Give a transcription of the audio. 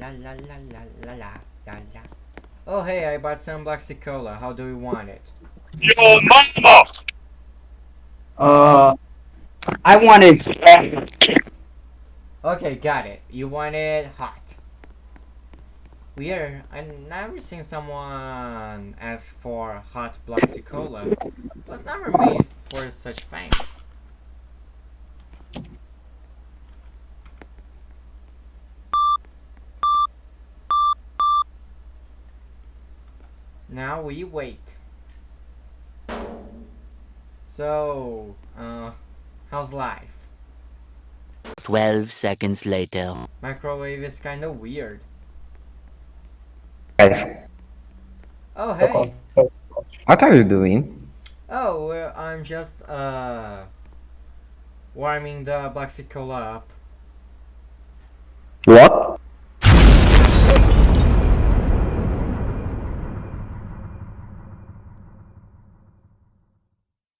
la la la la la la la la la. Oh hey, I bought some Bloxy Cola. How do you want it? Yo, mama! Uh, I wanted. Okay, got it. You want it hot. Weird. I never seen someone ask for hot Bloxy Cola. Was never made for such thing. Now we wait. So, how's life? 12 seconds later. Microwave is kinda weird. Guys, Oh hey. what are you doing? Oh, well, I'm just warming the Bloxy Cola up. What?